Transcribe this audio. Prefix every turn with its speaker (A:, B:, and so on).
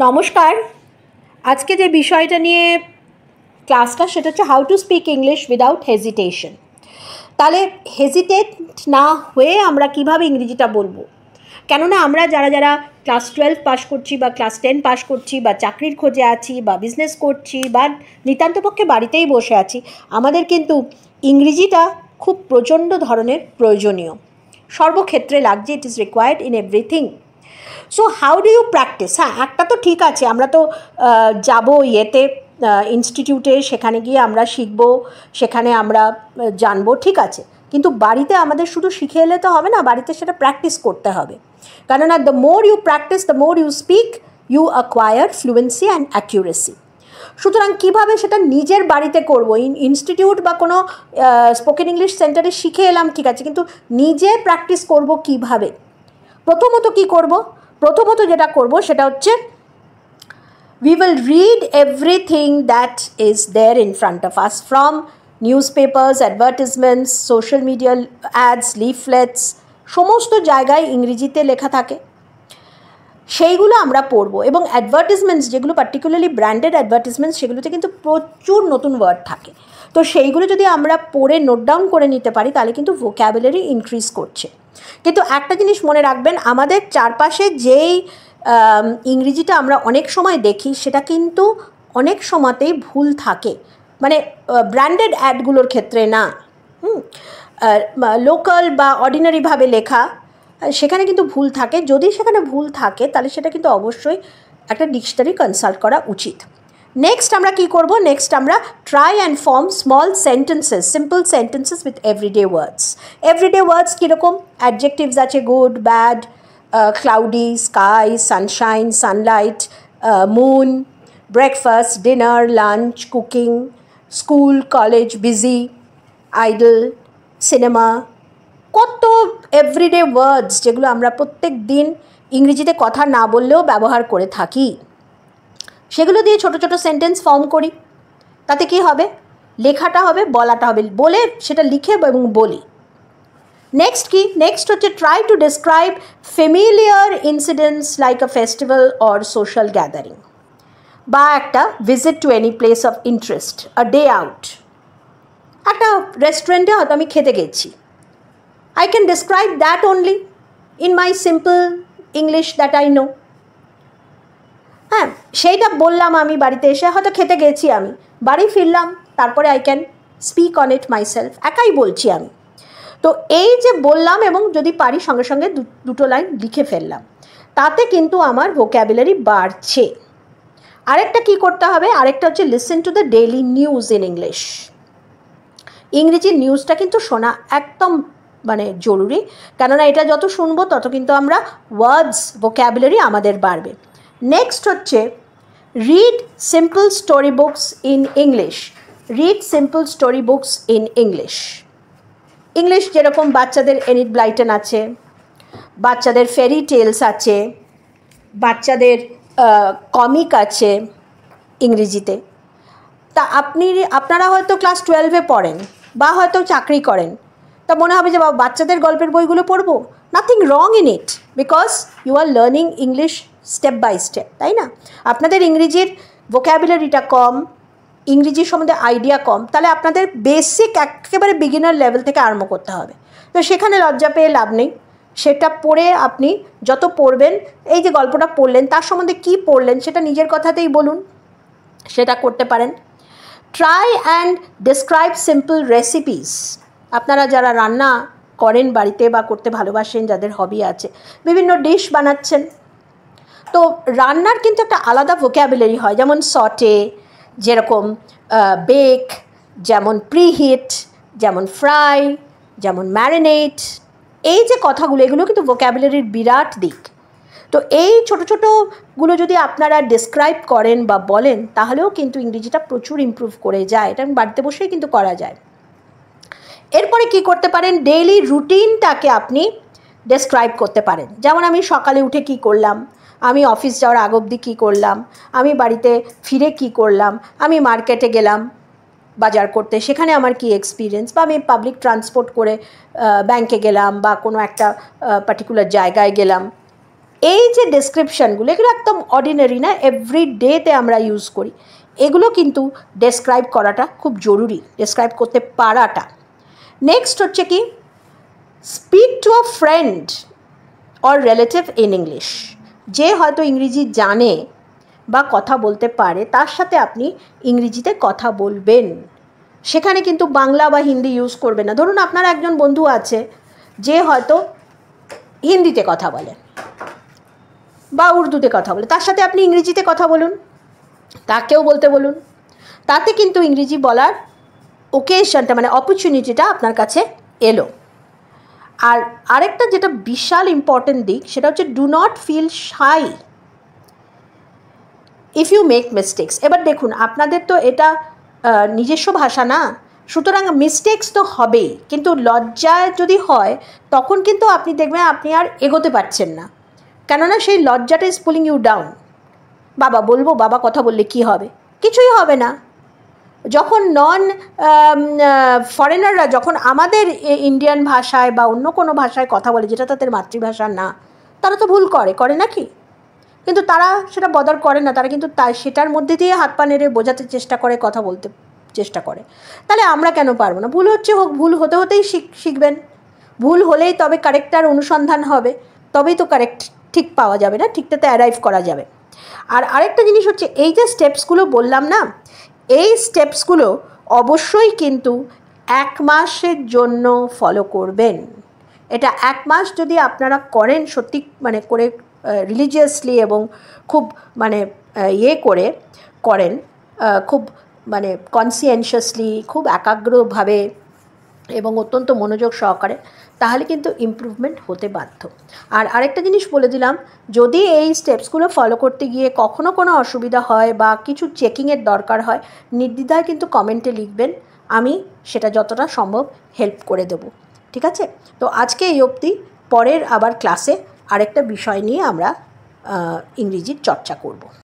A: নমস্কার। আজকে যে বিষয়টা নিয়ে ক্লাসটা সেটা হচ্ছে how to speak English without hesitation. তাহলে হেজিটেট না হয়ে আমরা কিভাবে ইংরেজিটা বলবো, কেননা আমরা যারা যারা ক্লাস 12 পাস করছি বা ক্লাস 10 পাস করছি বা চাকরির খোঁজে আছি বা বিজনেস করছি বা নিতান্ত পক্ষে বাড়িতেই বসে আছি, আমাদের কিন্তু ইংরেজিটা খুব প্রচণ্ড ধরনের প্রয়োজনীয়, সর্বক্ষেত্রে লাগছে। It is required in everything. So how do you practise? হ্যাঁ, একটা তো ঠিক আছে, আমরা তো যাবো ইয়েতে ইনস্টিটিউটে, সেখানে গিয়ে আমরা শিখবো, সেখানে আমরা জানবো, ঠিক আছে। কিন্তু বাড়িতে আমাদের শুধু শিখে এলে তো হবে না, বাড়িতে সেটা প্র্যাকটিস করতে হবে। কেননা the more you practise, the more you speak, you acquire fluency and accuracy. সুতরাং কীভাবে সেটা নিজের বাড়িতে করবো? ইনস্টিটিউট বা কোনো স্পোকেন ইংলিশ সেন্টারে শিখে এলাম, ঠিক আছে, কিন্তু নিজে প্র্যাকটিস করবো কীভাবে? প্রথমত কী করব? প্রথমত যেটা করব সেটা হচ্ছে we will read everything that is there in front of us, from newspapers, advertisements, social media ads, leaflets, সমস্ত জায়গায় ইংরেজিতে লেখা থাকে, সেইগুলো আমরা পড়ব। এবং অ্যাডভার্টিজমেন্টস যেগুলো পার্টিকুলারলি ব্র্যান্ডেড অ্যাডভার্টিজমেন্টস, সেগুলোতে কিন্তু প্রচুর নতুন ওয়ার্ড থাকে। তো সেইগুলো যদি আমরা পড়ে নোট ডাউন করে নিতে পারি, তাহলে কিন্তু ভোক্যাবুলারি ইনক্রিজ করছে। কিন্তু একটা জিনিস মনে রাখবেন, আমাদের চারপাশে যেই ইংরেজিটা আমরা অনেক সময় দেখি, সেটা কিন্তু অনেক সময়তেই ভুল থাকে, মানে ব্র্যান্ডেড অ্যাডগুলোর ক্ষেত্রে না, লোকাল বা অর্ডিনারিভাবে লেখা, সেখানে কিন্তু ভুল থাকে। যদি সেখানে ভুল থাকে, তাহলে সেটা কিন্তু অবশ্যই একটা ডিকশনারি কনসাল্ট করা উচিত। নেক্সট আমরা কী করব? নেক্সট আমরা try and form small sentences, simple sentences with everyday words. Everyday words কীরকম? অ্যাডজেক্টিভস আছে good, bad, cloudy, sky, sunshine, sunlight, moon, breakfast, dinner, lunch, cooking, school, college, busy, idle, cinema. কত everyday words যেগুলো আমরা প্রত্যেক দিন ইংরেজিতে কথা না বললেও ব্যবহার করে থাকি, সেগুলো দিয়ে ছোট ছোট সেন্টেন্স ফর্ম করি। তাতে কি হবে? লেখাটা হবে, বলাটা হবে, বলে সেটা লিখে এবং বলি। নেক্সট কি? নেক্সট হচ্ছে try to describe familiar incidents like a festival or social gathering, বা একটা visit to any place of interest, a day out. একটা রেস্টুরেন্টে হয়তো আমি খেতে গেছি, I can describe that only in my simple English that I know. হ্যাঁ, সেইটা বললাম আমি বাড়িতে এসে, হয়তো খেতে গেছি আমি, বাড়ি ফিরলাম, তারপরে I can speak on it myself, একাই বলছি আমি। তো এই যে বললাম, এবং যদি পারি সঙ্গে সঙ্গে দুটো লাইন লিখে ফেললাম, তাতে কিন্তু আমার ভোক্যাবুলারি বাড়ছে। আরেকটা কি করতে হবে? আরেকটা হচ্ছে listen to the daily news in English. ইংরেজি নিউজটা কিন্তু শোনা একদম মানে জরুরি, কেননা এটা যত শুনবো তত কিন্তু আমরা ওয়ার্ডস, ভোক্যাবুলারি আমাদের বাড়বে। নেক্সট হচ্ছে read simple story books in English. Read simple story books in English. English যেরকম বাচ্চাদের এনিট ব্লাইটন আছে, বাচ্চাদের ফেরি টেলস আছে, বাচ্চাদের কমিক আছে ইংরেজিতে। তা আপনারা হয়তো ক্লাস 12-এ পড়েন বা হয়তো চাকরি করেন, তা মনে হবে যে বাচ্চাদের গল্পের বইগুলো পড়বো। Nothing wrong in it, because you are learning English step by step, তাই না? আপনাদের ইংরেজির ভোক্যাবুলারিটা কম, ইংরেজির সম্বন্ধে আইডিয়া কম, তাহলে আপনাদের বেসিক একেবারে বিগিনার লেভেল থেকে আরম্ভ করতে হবে। তো সেখানে লজ্জা পেয়ে লাভ নেই। সেটা পড়ে আপনি যত পড়বেন, এই যে গল্পটা পড়লেন তার সম্বন্ধে কী পড়লেন সেটা নিজের কথাতেই বলুন, সেটা করতে পারেন। Try and describe simple recipes. আপনারা যারা রান্না করেন বাড়িতে বা করতে ভালোবাসেন, যাদের হবি আছে, বিভিন্ন ডিশ বানাচ্ছেন, তো রান্নার কিন্তু একটা আলাদা ভোক্যাবুলারি হয়, যেমন সটে, যেরকম বেক, যেমন প্রিহিট, যেমন ফ্রাই, যেমন ম্যারিনেট। এই যে কথাগুলো, এগুলো কিন্তু ভোক্যাবুলারির বিরাট দিক। তো এই ছোটো ছোটোগুলো যদি আপনারা ডিসক্রাইব করেন বা বলেন, তাহলেও কিন্তু ইংরেজিটা প্রচুর ইমপ্রুভ করে যায়। এটা বাড়িতে বসেই কিন্তু করা যায়। এরপরে কি করতে পারেন? ডেইলি রুটিনটাকে আপনি ডেসক্রাইব করতে পারেন। যেমন আমি সকালে উঠে কি করলাম, আমি অফিস যাওয়ার আগ অবধি কী করলাম, আমি বাড়িতে ফিরে কি করলাম, আমি মার্কেটে গেলাম বাজার করতে, সেখানে আমার কি এক্সপিরিয়েন্স, বা আমি পাবলিক ট্রান্সপোর্ট করে ব্যাংকে গেলাম বা কোনো একটা পার্টিকুলার জায়গায় গেলাম, এই যে ডেসক্রিপশানগুলো, এগুলো একদম অর্ডিনারি না, এভরি ডেতে আমরা ইউজ করি, এগুলো কিন্তু ডেসক্রাইব করাটা খুব জরুরি, ডেসক্রাইব করতে পারাটা। নেক্সট হচ্ছে কি, speak to a friend or relative in English. যে হয়তো ইংরেজি জানে বা কথা বলতে পারে, তার সাথে আপনি ইংরেজিতে কথা বলবেন। সেখানে কিন্তু বাংলা বা হিন্দি ইউজ করবেন না। ধরুন আপনার একজন বন্ধু আছে যে হয়তো হিন্দিতে কথা বলে বা উর্দুতে কথা বলে, তার সাথে আপনি ইংরেজিতে কথা বলুন, তাকেও বলতে বলুন। তাতে কিন্তু ইংরেজি বলার ওকেশনটা মানে অপরচুনিটিটা আপনার কাছে এলো। আর আরেকটা যেটা বিশাল ইম্পর্টেন্ট দিক, সেটা হচ্ছে do not feel shy if you make mistakes. এবার দেখুন, আপনাদের তো এটা নিজস্ব ভাষা না, সুতরাং মিস্টেক্স তো হবেই, কিন্তু লজ্জায় যদি হয় তখন কিন্তু আপনি দেখবেন আপনি আর এগোতে পারছেন না, কেননা সেই লজ্জাটা ইজ পুলিং ইউ ডাউন। বাবা বলবো, বাবা কথা বললে কি হবে, কিছুই হবে না। যখন নন ফরেনাররা যখন আমাদের ইন্ডিয়ান ভাষায় বা অন্য কোনো ভাষায় কথা বলে যেটা তাদের মাতৃভাষা না, তারা তো ভুল করে নাকি? কিন্তু তারা সেটা বদর করে না, তারা কিন্তু সেটার মধ্যে দিয়ে হাত পা নেড়ে বোঝাতে চেষ্টা করে, কথা বলতে চেষ্টা করে। তাহলে আমরা কেন পারবো না? ভুল হচ্ছে হোক, ভুল হতে হতেই শিখবেন। ভুল হলেই তবে কারেক্টার অনুসন্ধান হবে, তবেই তো কারেক্ট ঠিক পাওয়া যাবে না, ঠিকটাতে অ্যারাইভ করা যাবে। আর আরেকটা জিনিস হচ্ছে, এই যে স্টেপসগুলো বললাম না, এই স্টেপসগুলো অবশ্যই কিন্তু 1 মাসের জন্য ফলো করবেন। এটা 1 মাস যদি আপনারা করেন সত্যি মানে করে রিলিজিয়াসলি এবং খুব মানে করেন, খুব মানে কনসিয়েন্সিয়াসলি, খুব একাগ্রভাবে এবং অত্যন্ত মনোযোগ সহকারে, তাহলে কিন্তু ইমপ্রুভমেন্ট হতে বাধ্য। আর আরেকটা জিনিস বলে দিলাম, যদি এই স্টেপসগুলো ফলো করতে গিয়ে কখনো কোনো অসুবিধা হয় বা কিছু চেকিংয়ের দরকার হয়, নির্দ্বিধায় কিন্তু কমেন্টে লিখবেন, আমি সেটা যতটা সম্ভব হেল্প করে দেব। ঠিক আছে? তো আজকে এই অবধি, পরের আবার ক্লাসে আরেকটা বিষয় নিয়ে আমরা ইংরেজির চর্চা করব।